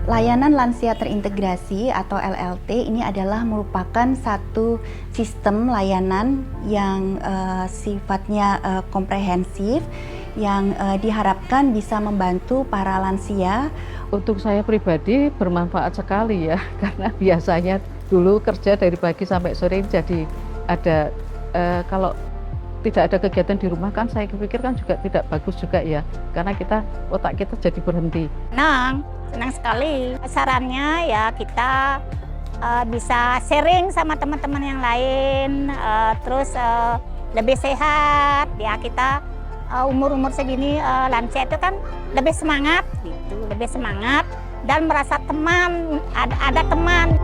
Layanan lansia terintegrasi atau LLT ini adalah merupakan satu sistem layanan yang sifatnya komprehensif yang diharapkan bisa membantu para lansia. Untuk saya pribadi bermanfaat sekali ya, karena biasanya dulu kerja dari pagi sampai sore jadi ada kalau tidak ada kegiatan di rumah kan saya pikir kan juga tidak bagus juga ya, karena otak kita jadi berhenti. Senang sekali. Sarannya ya kita bisa sharing sama teman-teman yang lain, terus lebih sehat ya. Kita umur-umur segini lansia itu kan lebih semangat gitu, lebih semangat dan merasa teman, ada teman.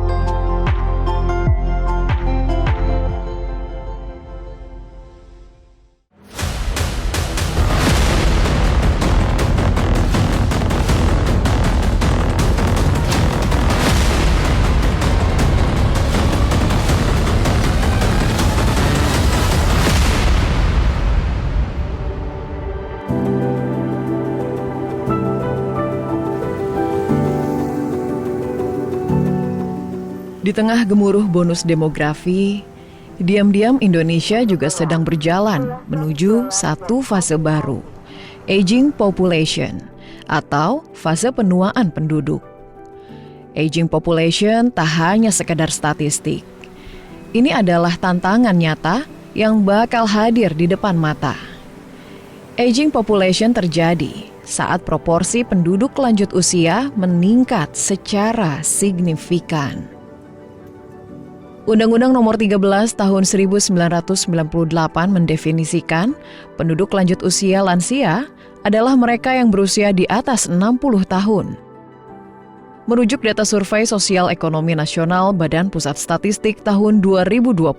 Di tengah gemuruh bonus demografi, diam-diam Indonesia juga sedang berjalan menuju satu fase baru, aging population atau fase penuaan penduduk. Aging population tak hanya sekedar statistik. Ini adalah tantangan nyata yang bakal hadir di depan mata. Aging population terjadi saat proporsi penduduk lanjut usia meningkat secara signifikan. Undang-Undang Nomor 13 Tahun 1998 mendefinisikan penduduk lanjut usia lansia adalah mereka yang berusia di atas 60 tahun. Merujuk data Survei Sosial Ekonomi Nasional Badan Pusat Statistik tahun 2024,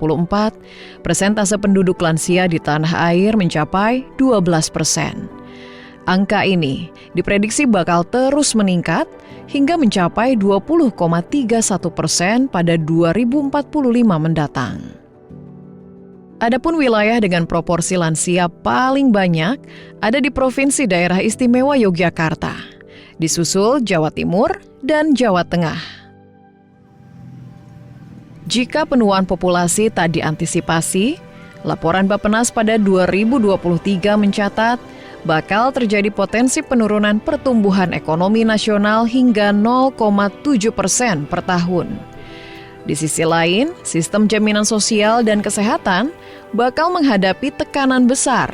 persentase penduduk lansia di tanah air mencapai 12%. Angka ini diprediksi bakal terus meningkat hingga mencapai 20,31% pada 2045 mendatang. Adapun wilayah dengan proporsi lansia paling banyak ada di Provinsi Daerah Istimewa Yogyakarta, disusul Jawa Timur dan Jawa Tengah. Jika penuaan populasi tak diantisipasi, laporan Bappenas pada 2023 mencatat bakal terjadi potensi penurunan pertumbuhan ekonomi nasional hingga 0,7% per tahun. Di sisi lain, sistem jaminan sosial dan kesehatan bakal menghadapi tekanan besar,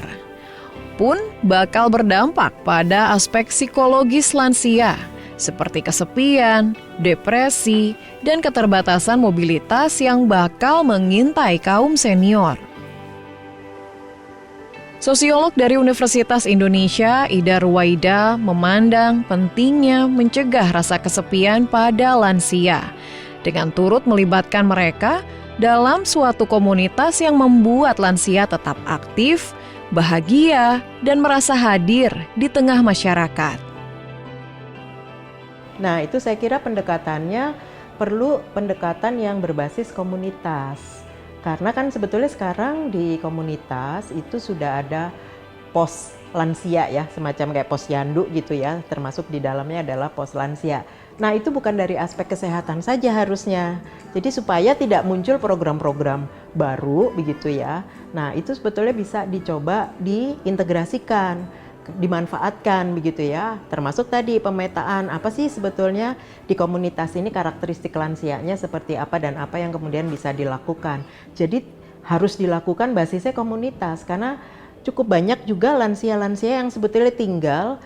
pun bakal berdampak pada aspek psikologis lansia, seperti kesepian, depresi, dan keterbatasan mobilitas yang bakal mengintai kaum senior. Sosiolog dari Universitas Indonesia, Ida Ruwaida, memandang pentingnya mencegah rasa kesepian pada lansia dengan turut melibatkan mereka dalam suatu komunitas yang membuat lansia tetap aktif, bahagia, dan merasa hadir di tengah masyarakat. Nah, itu saya kira pendekatannya perlu pendekatan yang berbasis komunitas. Karena kan sebetulnya sekarang di komunitas itu sudah ada pos lansia ya, semacam kayak posyandu gitu ya, termasuk di dalamnya adalah pos lansia. Nah, itu bukan dari aspek kesehatan saja harusnya. Jadi supaya tidak muncul program-program baru begitu ya. Nah, itu sebetulnya bisa dicoba diintegrasikan, dimanfaatkan begitu ya, termasuk tadi pemetaan apa sih sebetulnya di komunitas ini karakteristik lansianya seperti apa dan apa yang kemudian bisa dilakukan. Jadi harus dilakukan basisnya komunitas, karena cukup banyak juga lansia-lansia yang sebetulnya tinggal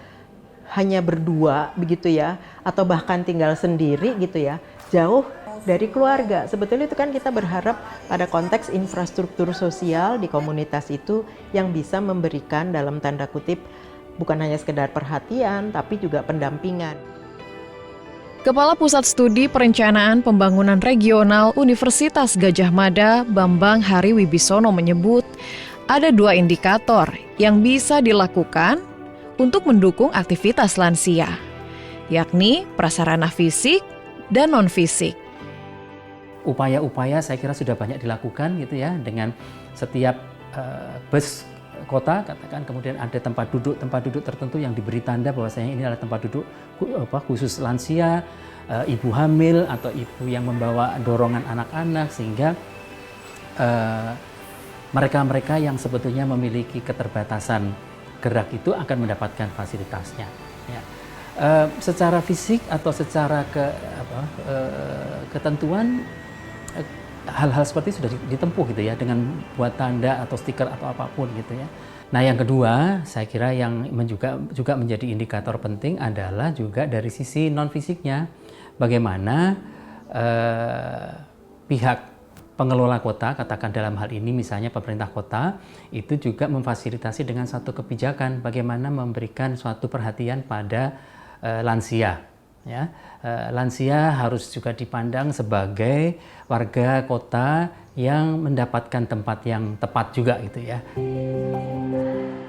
hanya berdua begitu ya, atau bahkan tinggal sendiri gitu ya, jauh dari keluarga. Sebetulnya itu kan kita berharap pada konteks infrastruktur sosial di komunitas itu yang bisa memberikan dalam tanda kutip bukan hanya sekedar perhatian, tapi juga pendampingan. Kepala Pusat Studi Perencanaan Pembangunan Regional Universitas Gadjah Mada, Bambang Hari Wibisono menyebut, ada 2 indikator yang bisa dilakukan untuk mendukung aktivitas lansia, yakni prasarana fisik dan non-fisik. Upaya-upaya saya kira sudah banyak dilakukan gitu ya, dengan setiap bus kota, katakan kemudian ada tempat duduk tertentu yang diberi tanda bahwasanya ini adalah tempat duduk khusus lansia, ibu hamil atau ibu yang membawa dorongan anak-anak, sehingga mereka-mereka yang sebetulnya memiliki keterbatasan gerak itu akan mendapatkan fasilitasnya. Ya. Secara fisik atau secara ketentuan, hal-hal seperti itu sudah ditempuh gitu ya, dengan buat tanda atau stiker atau apapun gitu ya. Nah, yang kedua, saya kira yang juga menjadi indikator penting adalah juga dari sisi non fisiknya, bagaimana pihak pengelola kota, katakan dalam hal ini misalnya pemerintah kota, itu juga memfasilitasi dengan satu kebijakan bagaimana memberikan suatu perhatian pada lansia. Ya, lansia harus juga dipandang sebagai warga kota yang mendapatkan tempat yang tepat juga gitu ya.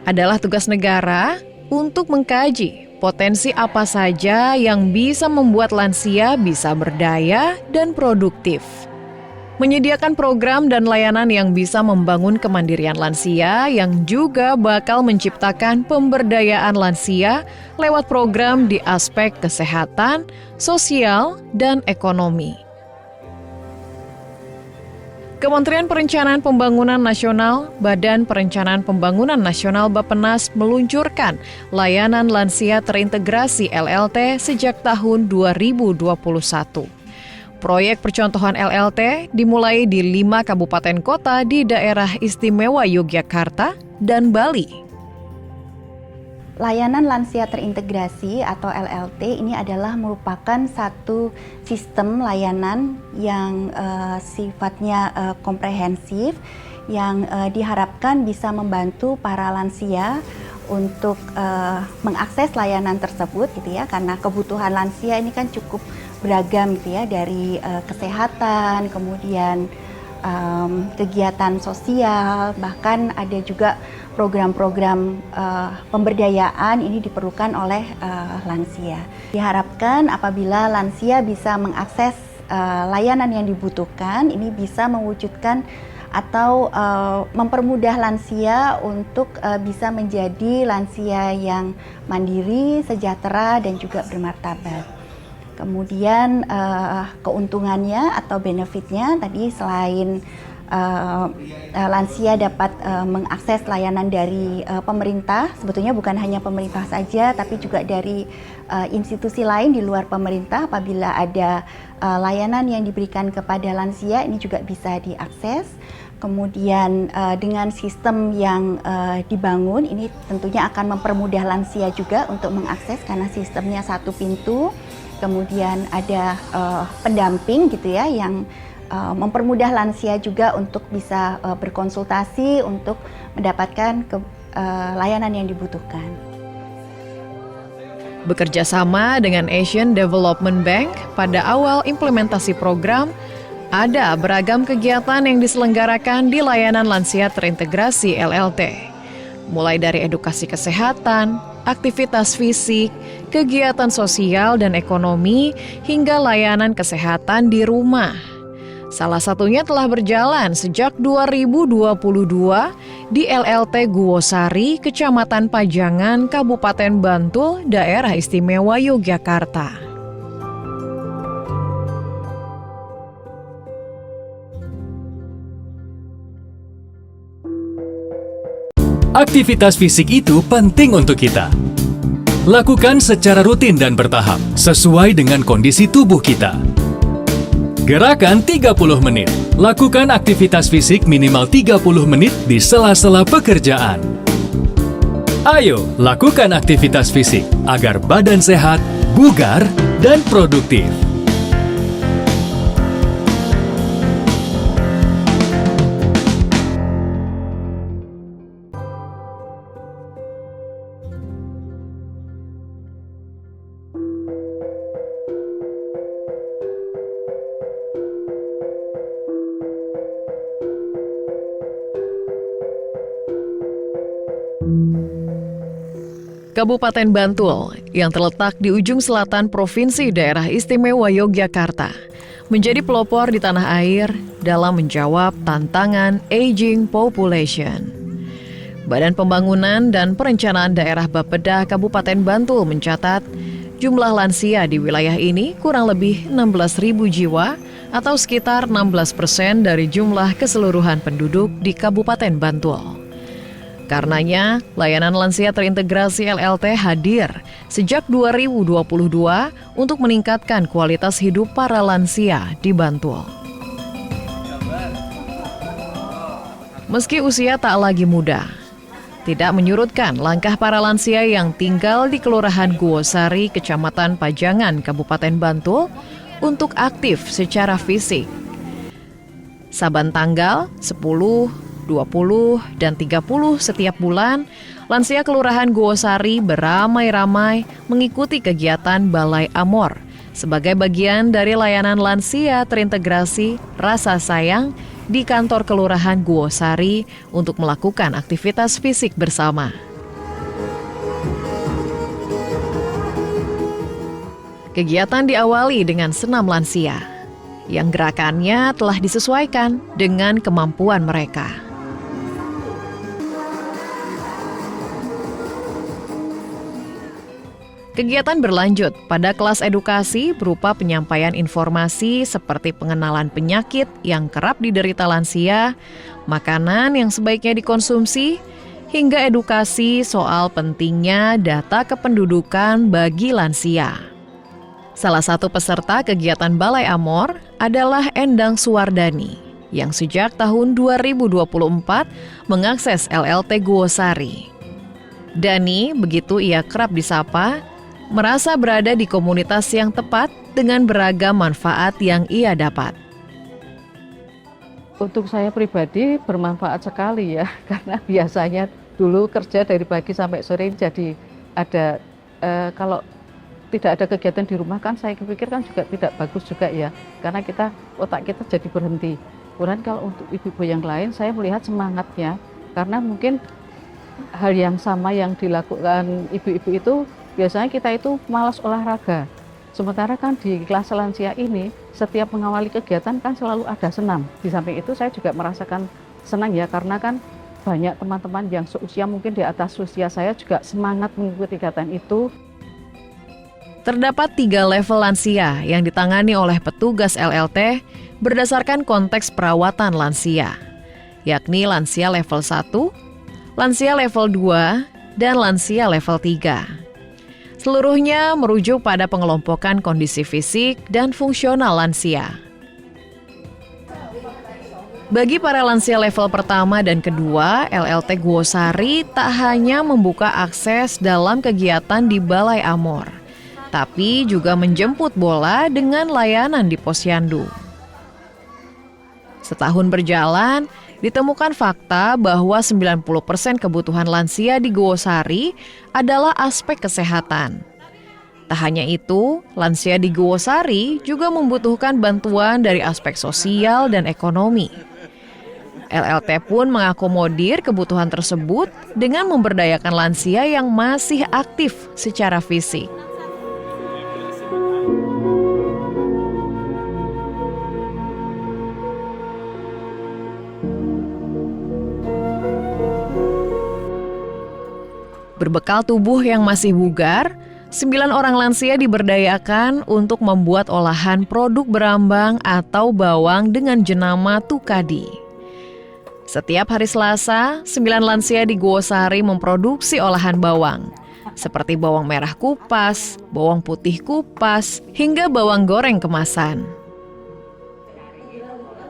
Adalah tugas negara untuk mengkaji potensi apa saja yang bisa membuat lansia bisa berdaya dan produktif. Menyediakan program dan layanan yang bisa membangun kemandirian lansia yang juga bakal menciptakan pemberdayaan lansia lewat program di aspek kesehatan, sosial, dan ekonomi. Kementerian Perencanaan Pembangunan Nasional, Badan Perencanaan Pembangunan Nasional Bappenas meluncurkan layanan lansia terintegrasi LLT sejak tahun 2021. Proyek percontohan LLT dimulai di 5 kabupaten kota di daerah istimewa Yogyakarta dan Bali. Layanan lansia terintegrasi atau LLT ini adalah merupakan satu sistem layanan yang sifatnya komprehensif, yang diharapkan bisa membantu para lansia untuk mengakses layanan tersebut gitu ya, karena kebutuhan lansia ini kan cukup beragam gitu ya, dari kesehatan, kemudian kegiatan sosial, bahkan ada juga program-program pemberdayaan ini diperlukan oleh lansia. Diharapkan apabila lansia bisa mengakses layanan yang dibutuhkan, ini bisa mewujudkan atau mempermudah lansia untuk bisa menjadi lansia yang mandiri, sejahtera, dan juga bermartabat. Kemudian keuntungannya atau benefitnya tadi, selain lansia dapat mengakses layanan dari pemerintah, sebetulnya bukan hanya pemerintah saja, tapi juga dari institusi lain di luar pemerintah. Apabila ada layanan yang diberikan kepada lansia, ini juga bisa diakses. Kemudian dengan sistem yang dibangun, ini tentunya akan mempermudah lansia juga untuk mengakses, karena sistemnya satu pintu. Kemudian ada pendamping gitu ya, yang mempermudah lansia juga untuk bisa berkonsultasi untuk mendapatkan layanan yang dibutuhkan. Bekerja sama dengan Asian Development Bank pada awal implementasi program, ada beragam kegiatan yang diselenggarakan di layanan lansia terintegrasi LLT. Mulai dari edukasi kesehatan, aktivitas fisik, kegiatan sosial dan ekonomi, hingga layanan kesehatan di rumah. Salah satunya telah berjalan sejak 2022 di LLT Guwosari, Kecamatan Pajangan, Kabupaten Bantul, Daerah Istimewa Yogyakarta. Aktivitas fisik itu penting untuk kita. Lakukan secara rutin dan bertahap, sesuai dengan kondisi tubuh kita. Gerakan 30 menit. Lakukan aktivitas fisik minimal 30 menit di sela-sela pekerjaan. Ayo, lakukan aktivitas fisik agar badan sehat, bugar, dan produktif. Kabupaten Bantul yang terletak di ujung selatan Provinsi Daerah Istimewa Yogyakarta menjadi pelopor di tanah air dalam menjawab tantangan aging population. Badan Pembangunan dan Perencanaan Daerah Bapeda Kabupaten Bantul mencatat jumlah lansia di wilayah ini kurang lebih 16.000 jiwa atau sekitar 16% dari jumlah keseluruhan penduduk di Kabupaten Bantul. Karenanya, layanan lansia terintegrasi LLT hadir sejak 2022 untuk meningkatkan kualitas hidup para lansia di Bantul. Meski usia tak lagi muda, tidak menyurutkan langkah para lansia yang tinggal di Kelurahan Guosari, Kecamatan Pajangan, Kabupaten Bantul untuk aktif secara fisik. Saban tanggal 10, 20, dan 30 setiap bulan, lansia Kelurahan Guosari beramai-ramai mengikuti kegiatan Balai Amor sebagai bagian dari layanan lansia terintegrasi Rasa Sayang di kantor Kelurahan Guosari untuk melakukan aktivitas fisik bersama. Kegiatan diawali dengan senam lansia, yang gerakannya telah disesuaikan dengan kemampuan mereka. Kegiatan berlanjut pada kelas edukasi berupa penyampaian informasi seperti pengenalan penyakit yang kerap diderita lansia, makanan yang sebaiknya dikonsumsi, hingga edukasi soal pentingnya data kependudukan bagi lansia. Salah satu peserta kegiatan Balai Amor adalah Endang Suwardani, yang sejak tahun 2024 mengakses LLT Guosari. Dani, begitu ia kerap disapa, merasa berada di komunitas yang tepat dengan beragam manfaat yang ia dapat. Untuk saya pribadi bermanfaat sekali ya, karena biasanya dulu kerja dari pagi sampai sore jadi ada, kalau tidak ada kegiatan di rumah kan saya pikir kan juga tidak bagus juga ya, karena otak kita jadi berhenti. Kemudian kalau untuk ibu-ibu yang lain saya melihat semangatnya, karena mungkin hal yang sama yang dilakukan ibu-ibu itu biasanya kita itu malas olahraga. Sementara kan di kelas lansia ini setiap mengawali kegiatan kan selalu ada senam. Di samping itu saya juga merasakan senang ya, karena kan banyak teman-teman yang seusia mungkin di atas usia saya juga semangat mengikuti kegiatan itu. Terdapat 3 level lansia yang ditangani oleh petugas LLT berdasarkan konteks perawatan lansia, yakni lansia level 1, lansia level 2, dan lansia level 3. Seluruhnya merujuk pada pengelompokan kondisi fisik dan fungsional lansia. Bagi para lansia level pertama dan kedua, LLT Guosari tak hanya membuka akses dalam kegiatan di Balai Amor, tapi juga menjemput bola dengan layanan di posyandu. Setahun berjalan, ditemukan fakta bahwa 90% kebutuhan lansia di Guosari adalah aspek kesehatan. Tak hanya itu, lansia di Guosari juga membutuhkan bantuan dari aspek sosial dan ekonomi. LLT pun mengakomodir kebutuhan tersebut dengan memberdayakan lansia yang masih aktif secara fisik. Berbekal tubuh yang masih bugar, 9 orang lansia diberdayakan untuk membuat olahan produk berambang atau bawang dengan jenama Tukadi. Setiap hari Selasa, 9 lansia di Guosari memproduksi olahan bawang, seperti bawang merah kupas, bawang putih kupas, hingga bawang goreng kemasan.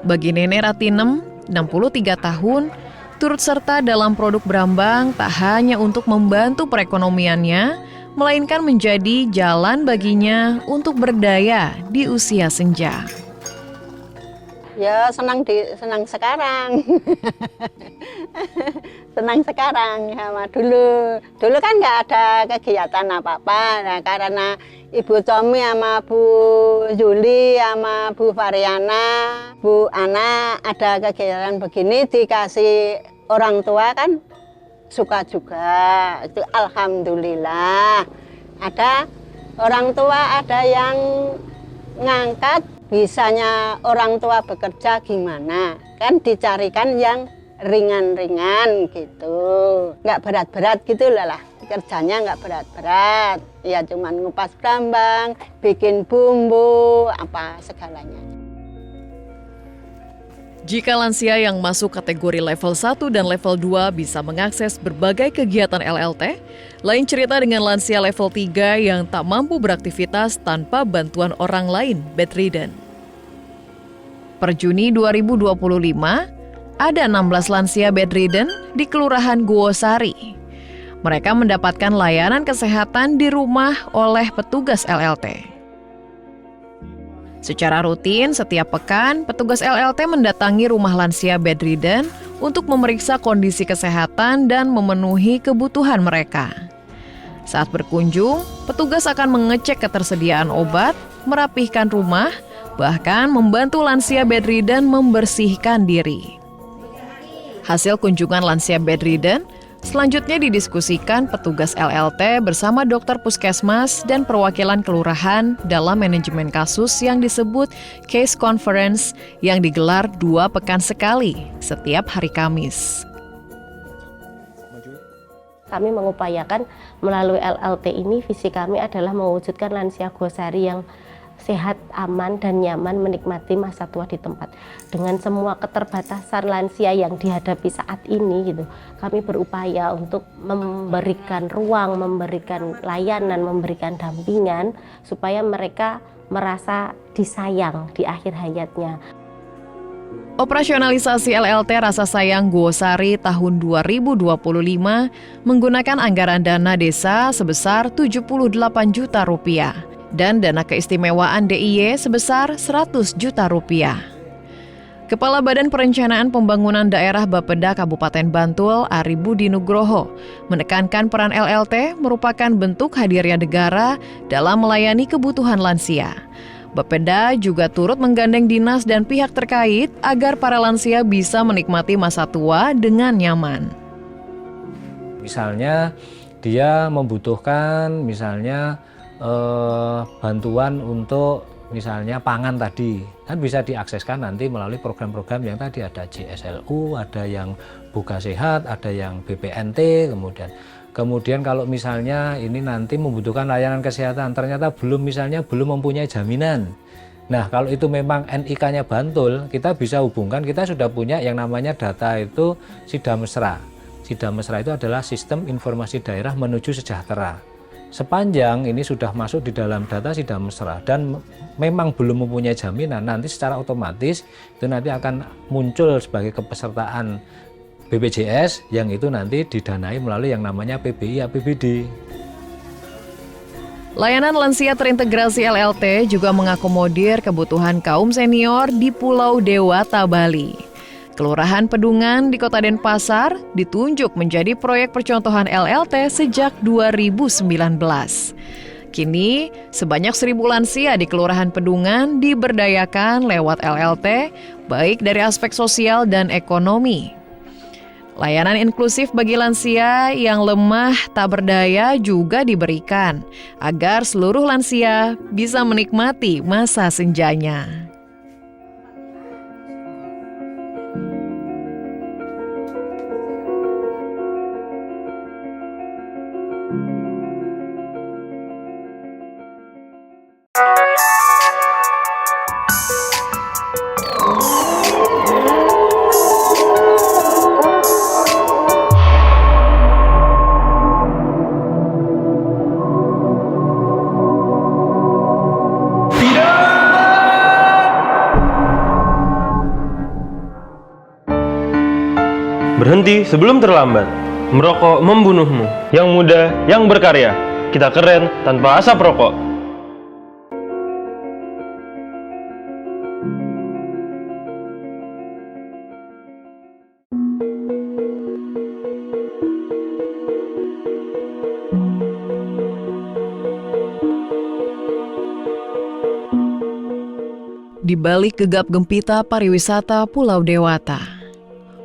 Bagi Nenek Ratinem, 63 tahun, turut serta dalam produk berambang tak hanya untuk membantu perekonomiannya, melainkan menjadi jalan baginya untuk berdaya di usia senja. Ya senang sekarang. Senang sekarang sama dulu. Dulu kan nggak ada kegiatan apa-apa. Nah, karena Ibu Comi sama Bu Juli sama Bu Variana, Bu Ana ada kegiatan begini dikasih orang tua kan suka juga. Itu alhamdulillah. Ada orang tua ada yang ngangkat, bisanya orang tua bekerja gimana, kan dicarikan yang ringan-ringan gitu, nggak berat-berat gitu lah. Kerjanya nggak berat-berat, ya cuman ngupas brambang, bikin bumbu, apa segalanya. Jika lansia yang masuk kategori level 1 dan level 2 bisa mengakses berbagai kegiatan LLT, lain cerita dengan lansia level 3 yang tak mampu beraktivitas tanpa bantuan orang lain, bedridden. Per Juni 2025, ada 16 lansia bedridden di Kelurahan Guosari. Mereka mendapatkan layanan kesehatan di rumah oleh petugas LLT. Secara rutin, setiap pekan, petugas LLT mendatangi rumah lansia bedridden untuk memeriksa kondisi kesehatan dan memenuhi kebutuhan mereka. Saat berkunjung, petugas akan mengecek ketersediaan obat, merapihkan rumah, bahkan membantu lansia bedridden membersihkan diri. Hasil kunjungan lansia bedridden selanjutnya didiskusikan petugas LLT bersama dokter puskesmas dan perwakilan kelurahan dalam manajemen kasus yang disebut case conference yang digelar 2 pekan sekali setiap hari Kamis. Kami mengupayakan melalui LLT ini, visi kami adalah mewujudkan lansia Guosari yang sehat, aman, dan nyaman menikmati masa tua di tempat. Dengan semua keterbatasan lansia yang dihadapi saat ini, gitu, kami berupaya untuk memberikan ruang, memberikan layanan, memberikan dampingan, supaya mereka merasa disayang di akhir hayatnya. Operasionalisasi LLT Rasa Sayang Guosari tahun 2025 menggunakan anggaran dana desa sebesar 78 juta rupiah. Dan dana keistimewaan DIY sebesar 100 juta rupiah. Kepala Badan Perencanaan Pembangunan Daerah Bapeda Kabupaten Bantul, Ari Budi Nugroho, menekankan peran LLT merupakan bentuk hadirnya negara dalam melayani kebutuhan lansia. Bapeda juga turut menggandeng dinas dan pihak terkait agar para lansia bisa menikmati masa tua dengan nyaman. Misalnya dia membutuhkan bantuan untuk misalnya pangan tadi, kan bisa diakseskan nanti melalui program-program yang tadi ada JSLU, ada yang Buka Sehat, ada yang BPNT, kemudian kalau misalnya ini nanti membutuhkan layanan kesehatan, ternyata belum mempunyai jaminan. Nah, kalau itu memang NIK-nya Bantul, kita bisa hubungkan, kita sudah punya yang namanya data itu Sidamesra. Sidamesra itu adalah Sistem Informasi Daerah Menuju Sejahtera. Sepanjang ini sudah masuk di dalam data Sidamesra dan memang belum mempunyai jaminan, nanti secara otomatis itu nanti akan muncul sebagai kepesertaan BPJS yang itu nanti didanai melalui yang namanya PBI APBD. Layanan lansia terintegrasi LLT juga mengakomodir kebutuhan kaum senior di Pulau Dewata, Bali. Kelurahan Pedungan di Kota Denpasar ditunjuk menjadi proyek percontohan LLT sejak 2019. Kini, sebanyak 1.000 lansia di Kelurahan Pedungan diberdayakan lewat LLT, baik dari aspek sosial dan ekonomi. Layanan inklusif bagi lansia yang lemah tak berdaya juga diberikan, agar seluruh lansia bisa menikmati masa senjanya. Berhenti sebelum terlambat. Merokok membunuhmu. Yang muda, yang berkarya. Kita keren tanpa asap rokok. Di balik gegap gempita pariwisata Pulau Dewata,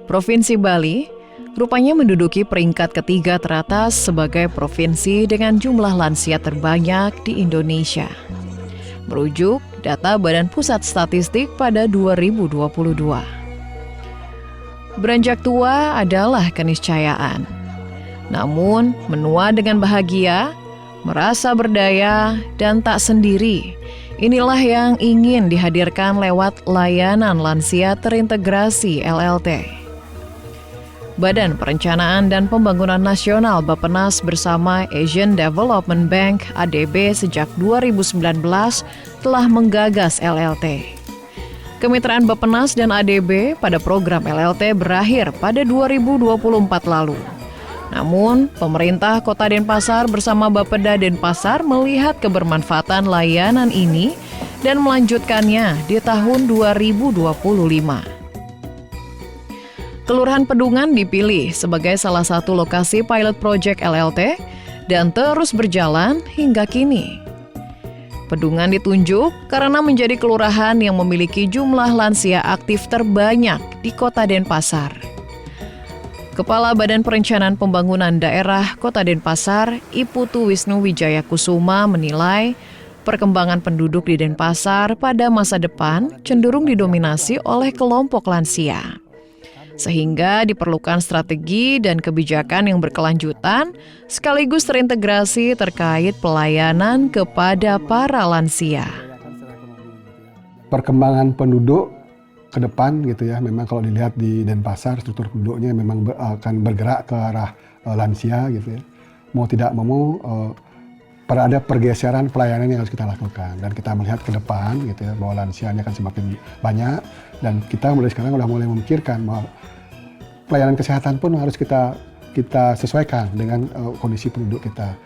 Provinsi Bali rupanya menduduki peringkat ketiga teratas sebagai provinsi dengan jumlah lansia terbanyak di Indonesia. Merujuk data Badan Pusat Statistik pada 2022. Beranjak tua adalah keniscayaan. Namun, menua dengan bahagia, merasa berdaya, dan tak sendiri. Inilah yang ingin dihadirkan lewat layanan lansia terintegrasi LLT. Badan Perencanaan dan Pembangunan Nasional Bappenas bersama Asian Development Bank ADB sejak 2019 telah menggagas LLT. Kemitraan Bappenas dan ADB pada program LLT berakhir pada 2024 lalu. Namun, pemerintah Kota Denpasar bersama Bapeda Denpasar melihat kebermanfaatan layanan ini dan melanjutkannya di tahun 2025. Kelurahan Pedungan dipilih sebagai salah satu lokasi pilot project LLT dan terus berjalan hingga kini. Pedungan ditunjuk karena menjadi kelurahan yang memiliki jumlah lansia aktif terbanyak di Kota Denpasar. Kepala Badan Perencanaan Pembangunan Daerah Kota Denpasar, Iputu Wisnu Wijaya Kusuma menilai perkembangan penduduk di Denpasar pada masa depan cenderung didominasi oleh kelompok lansia. Sehingga diperlukan strategi dan kebijakan yang berkelanjutan sekaligus terintegrasi terkait pelayanan kepada para lansia. Perkembangan penduduk ke depan gitu ya, memang kalau dilihat di Denpasar struktur penduduknya memang akan bergerak ke arah lansia gitu ya. Mau tidak mau ada pergeseran pelayanan yang harus kita lakukan dan kita melihat ke depan gitu ya bahwa lansianya akan semakin banyak dan kita mulai sekarang udah mulai memikirkan bahwa pelayanan kesehatan pun harus kita sesuaikan dengan kondisi penduduk kita.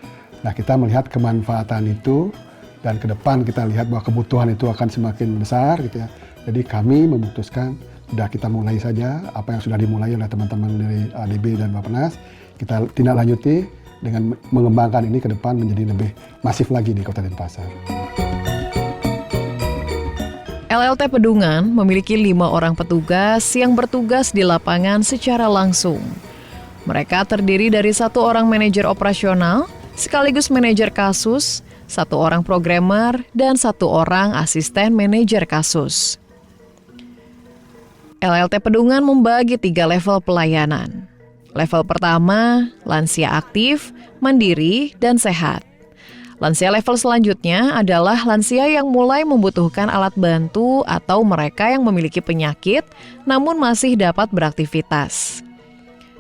Nah, kita melihat kemanfaatan itu dan ke depan kita lihat bahwa kebutuhan itu akan semakin besar gitu ya. Jadi kami memutuskan sudah kita mulai saja apa yang sudah dimulai oleh teman-teman dari ADB dan Bappenas, kita tindak lanjuti dengan mengembangkan ini ke depan menjadi lebih masif lagi di Kota Denpasar. LLT Pedungan memiliki 5 orang petugas yang bertugas di lapangan secara langsung. Mereka terdiri dari 1 orang manajer operasional, sekaligus manajer kasus, 1 orang programmer, dan 1 orang asisten manajer kasus. LLT Pedungan membagi 3 level pelayanan. Level pertama, lansia aktif, mandiri, dan sehat. Lansia level selanjutnya adalah lansia yang mulai membutuhkan alat bantu atau mereka yang memiliki penyakit namun masih dapat beraktivitas.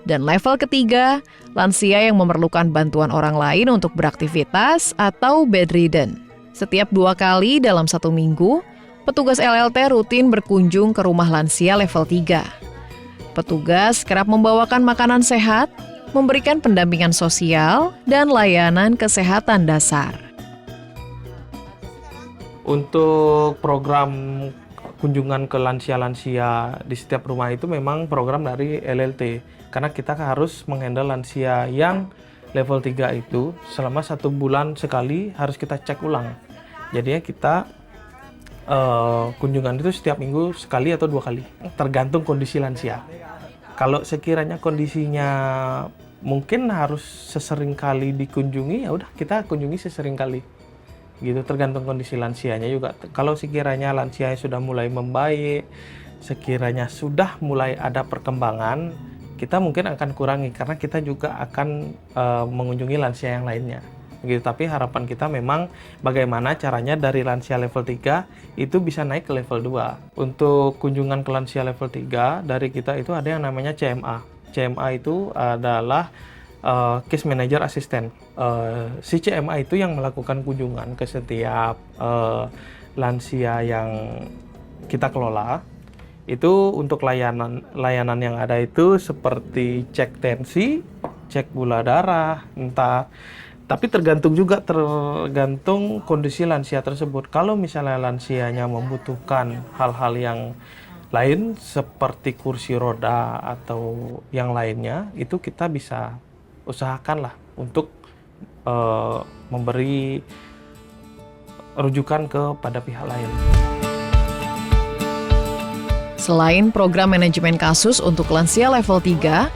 Dan level ketiga, lansia yang memerlukan bantuan orang lain untuk beraktivitas atau bedridden. Setiap 2 kali dalam 1 minggu, petugas LLT rutin berkunjung ke rumah lansia level 3. Petugas kerap membawakan makanan sehat, memberikan pendampingan sosial, dan layanan kesehatan dasar. Untuk program kunjungan ke lansia-lansia di setiap rumah itu memang program dari LLT. Karena kita harus menghandle lansia yang level 3 itu selama 1 bulan sekali harus kita cek ulang. Jadinya kita kunjungan itu setiap minggu sekali atau 2 kali, tergantung kondisi lansia. Kalau sekiranya kondisinya mungkin harus sesering kali dikunjungi, ya udah kita kunjungi sesering kali. Gitu, tergantung kondisi lansianya juga. Kalau sekiranya lansianya sudah mulai membaik, sekiranya sudah mulai ada perkembangan, kita mungkin akan kurangi karena kita juga akan mengunjungi lansia yang lainnya. Gitu, tapi harapan kita memang bagaimana caranya dari lansia level 3 itu bisa naik ke level 2. Untuk kunjungan ke lansia level 3 dari kita itu ada yang namanya CMA. CMA itu adalah Case Manager Assistant. Si CMA itu yang melakukan kunjungan ke setiap lansia yang kita kelola. Itu untuk layanan yang ada itu seperti cek tensi, cek gula darah, tapi tergantung kondisi lansia tersebut. Kalau misalnya lansianya membutuhkan hal-hal yang lain seperti kursi roda atau yang lainnya, itu kita bisa usahakanlah untuk memberi rujukan kepada pihak lain. Selain program manajemen kasus untuk lansia level 3,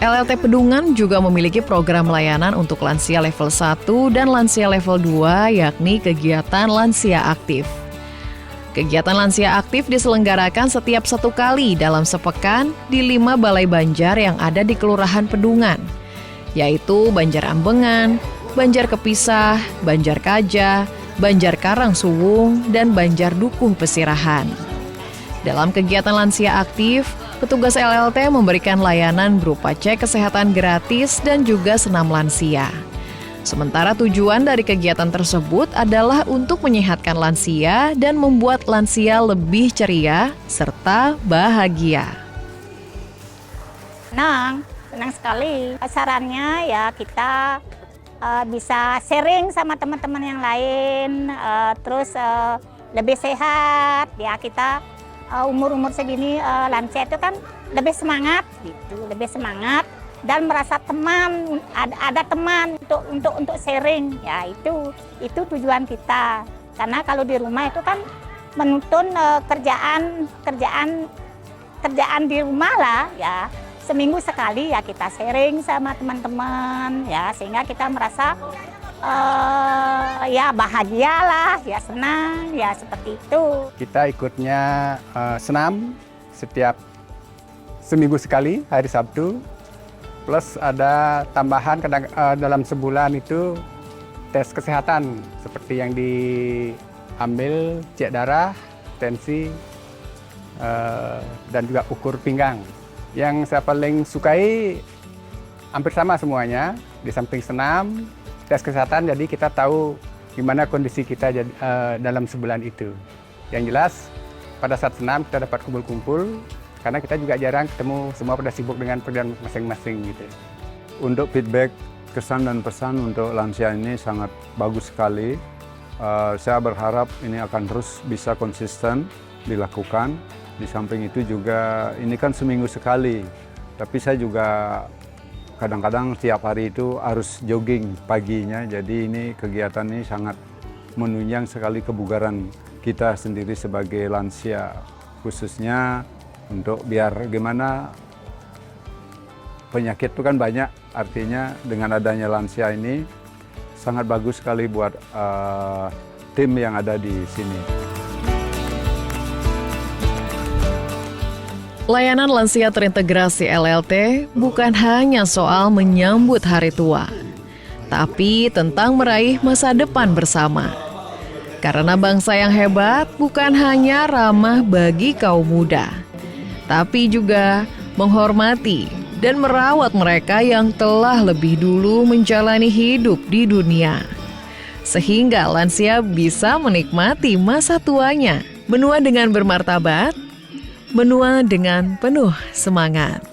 LLT Pedungan juga memiliki program layanan untuk lansia level 1 dan lansia level 2, yakni kegiatan lansia aktif. Kegiatan lansia aktif diselenggarakan setiap 1 kali dalam sepekan di 5 balai banjar yang ada di Kelurahan Pedungan, yaitu Banjar Ambengan, Banjar Kepisah, Banjar Kaja, Banjar Karangsuwung, dan Banjar Dukuh Pesirahan. Dalam kegiatan lansia aktif, petugas LLT memberikan layanan berupa cek kesehatan gratis dan juga senam lansia. Sementara tujuan dari kegiatan tersebut adalah untuk menyehatkan lansia dan membuat lansia lebih ceria serta bahagia. Senang sekali. Sarannya ya kita bisa sharing sama teman-teman yang lain, terus lebih sehat. Ya kita umur-umur segini lansia itu kan lebih semangat, gitu, lebih semangat. Dan merasa teman, ada teman untuk sharing, ya itu tujuan kita. Karena kalau di rumah itu kan menuntun kerjaan di rumah lah, ya seminggu sekali ya kita sharing sama teman-teman, ya sehingga kita merasa ya bahagia lah, ya senang, ya seperti itu. Kita ikutnya senam setiap seminggu sekali hari Sabtu. Plus ada tambahan dalam sebulan itu tes kesehatan seperti yang diambil cek darah, tensi, dan juga ukur pinggang. Yang saya paling sukai hampir sama semuanya, di samping senam, tes kesehatan, jadi kita tahu gimana kondisi kita dalam sebulan itu. Yang jelas pada saat senam kita dapat kumpul-kumpul, karena kita juga jarang ketemu, semua pada sibuk dengan pekerjaan masing-masing gitu. Untuk feedback, kesan dan pesan untuk lansia ini sangat bagus sekali. Saya berharap ini akan terus bisa konsisten dilakukan. Di samping itu juga ini kan seminggu sekali, tapi saya juga kadang-kadang tiap hari itu harus jogging paginya. Jadi ini kegiatan ini sangat menunjang sekali kebugaran kita sendiri sebagai lansia, khususnya untuk biar gimana penyakit itu kan banyak, artinya dengan adanya lansia ini sangat bagus sekali buat tim yang ada di sini. Layanan lansia terintegrasi LLT bukan hanya soal menyambut hari tua, tapi tentang meraih masa depan bersama. Karena bangsa yang hebat bukan hanya ramah bagi kaum muda, tapi juga menghormati dan merawat mereka yang telah lebih dulu menjalani hidup di dunia. Sehingga lansia bisa menikmati masa tuanya, menua dengan bermartabat, menua dengan penuh semangat.